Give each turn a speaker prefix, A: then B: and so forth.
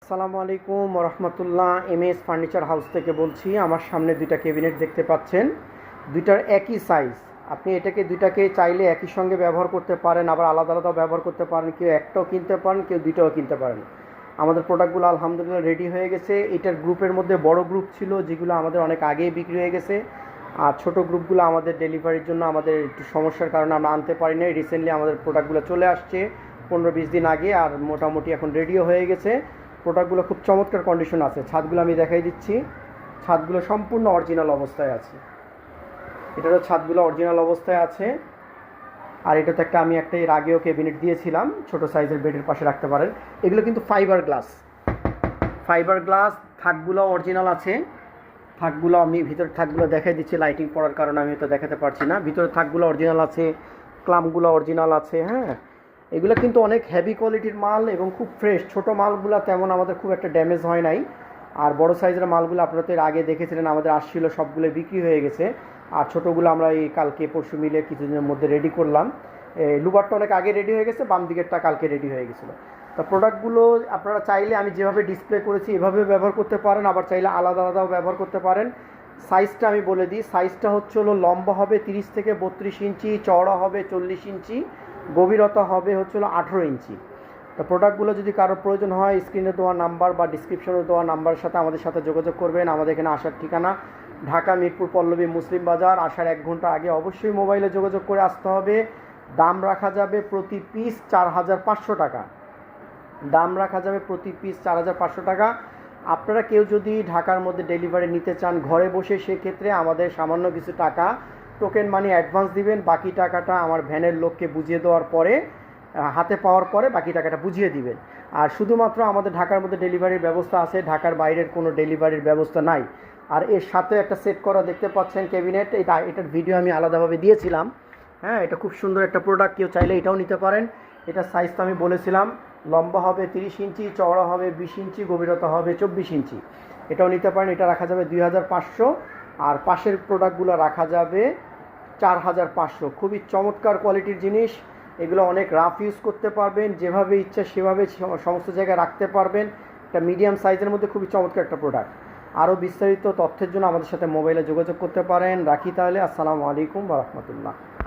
A: আসসালামু আলাইকুম রহমতুল্লাহ। MS furniture house থেকে বলছি। আমার সামনে দুইটা ক্যাবিনেট দেখতে পাচ্ছেন, দুইটার একই সাইজ। আপনি দুইটাকে চাইলে একই সঙ্গে ব্যবহার করতে পারেন, আবার আলাদা আলাদাও ব্যবহার করতে পারেন। কেউ একটাও কিনতে পারেন, কেউ দুইটাও কিনতে পারেন। আমাদের প্রোডাক্টগুলো আলহামদুলিল্লাহ রেডি হয়ে গেছে। এটার গ্রুপের মধ্যে বড় গ্রুপ ছিল যেগুলো আমাদের অনেক আগেই বিক্রি হয়ে গেছে, আর ছোট গ্রুপগুলো আমাদের ডেলিভারির জন্য আমাদের একটু সমস্যার কারণে আমরা আনতে পারি নাই। রিসেন্টলি আমাদের প্রোডাক্টগুলো চলে আসছে 15-20 দিন আগে, আর মোটামুটি এখন রেডিও হয়ে গেছে। প্রোডাক্টগুলো খুব চমৎকার কন্ডিশন আছে। ছাদগুলো আমি দেখাই দিচ্ছি। ছাদগুলো সম্পূর্ণ অরিজিনাল অবস্থায় আছে। এটারও ছাদগুলো অরিজিনাল অবস্থায় আছে। আর এটাতে আমি এর আগেও ক্যাবিনেট দিয়েছিলাম, ছোট সাইজের বেডের পাশে রাখতে পারেন। এগুলো কিন্তু ফাইবার গ্লাস। থাকগুলো অরিজিনাল আছে। থাকগুলো আমি ভিতরের থাকগুলো দেখাই দিচ্ছি, লাইটিং পড়ার কারণে আমি তো দেখাতে পারছি না। ভিতরের থাকগুলো অরিজিনাল আছে, ক্লামগুলো অরিজিনাল আছে। হ্যাঁ, এগুলো কিন্তু অনেক হেভি কোয়ালিটির মাল এবং খুব ফ্রেশ। ছোটো মালগুলো তেমন আমাদের খুব একটা ড্যামেজ হয় নাই। আর বড় সাইজের মালগুলো আপনারা তো এর আগে দেখেছিলেন, আমাদের আসছিল, সবগুলো বিক্রি হয়ে গেছে। আর ছোটোগুলো আমরা এই কালকে পরশু মিলে কিছুদিনের মধ্যে রেডি করলাম। লুবারটা অনেক আগে রেডি হয়ে গেছে, বাম দিকেরটা কালকে রেডি হয়ে গেছিলো। তো প্রোডাক্টগুলো আপনারা চাইলে আমি যেভাবে ডিসপ্লে করেছি এভাবে ব্যবহার করতে পারেন, আবার চাইলে আলাদা আলাদাও ব্যবহার করতে পারেন। সাইজটা আমি বলে দিই, সাইজটা হলো লম্বা হবে 30 থেকে 32 ইঞ্চি, চওড়া হবে 40 ইঞ্চি, গভীরতা হবে 18 ইঞ্চি। তো প্রোডাক্টগুলো যদি কারোর প্রয়োজন হয়, স্ক্রিনে দেওয়া নাম্বার বা ডিসক্রিপশনে দেওয়া নাম্বারের সাথে আমাদের সাথে যোগাযোগ করবেন। আমাদের এখানে আসার ঠিকানা ঢাকা মিরপুর পল্লবী মুসলিম বাজার। আসার 1 ঘন্টা আগে অবশ্যই মোবাইলে যোগাযোগ করে আসতে হবে। দাম রাখা যাবে প্রতি পিস 4500 টাকা। দাম রাখা যাবে প্রতি পিস 4500 টাকা। আপনারা কেউ যদি ঢাকার মধ্যে ডেলিভারি নিতে চান ঘরে বসে, সেক্ষেত্রে আমাদের সামান্য কিছু টাকা টোকেন মানি অ্যাডভান্স দিবেন। বাকি টাকাটা আমার ভ্যানের লোককে বুঝিয়ে দেওয়ার পরে, হাতে পাওয়ার পরে বাকি টাকাটা বুঝিয়ে দিবেন। আর শুধুমাত্র আমাদের ঢাকার মধ্যে ডেলিভারির ব্যবস্থা আছে, ঢাকার বাইরের কোনো ডেলিভারির ব্যবস্থা নাই। আর এর সাথে একটা সেট করা দেখতে পাচ্ছেন ক্যাবিনেট, এটার ভিডিও আমি আলাদাভাবে দিয়েছিলাম। হ্যাঁ, এটা খুব সুন্দর একটা প্রোডাক্ট, কেউ চাইলে এটাও নিতে পারেন। এটার সাইজ তো আমি বলেছিলাম, লম্বা হবে 30 ইঞ্চি, চওড়া হবে 20 ইঞ্চি, গভীরতা হবে 24 ইঞ্চি। এটাও নিতে পারেন। এটা রাখা যাবে 2500। আর পাশের প্রোডাক্টগুলো রাখা যাবে 4500। খুবই চমৎকার কোয়ালিটির জিনিস। এগুলো অনেক রাফ ইউজ করতে পারবেন, যেভাবে ইচ্ছা সেভাবে সমস্ত জায়গায় রাখতে পারবেন। একটা মিডিয়াম সাইজের মধ্যে খুবই চমৎকার একটা প্রোডাক্ট। আরও বিস্তারিত তথ্যের জন্য আমাদের সাথে মোবাইলে যোগাযোগ করতে পারেন। রাখি তাহলে। আসসালামু আলাইকুম ওয়া রাহমাতুল্লাহ।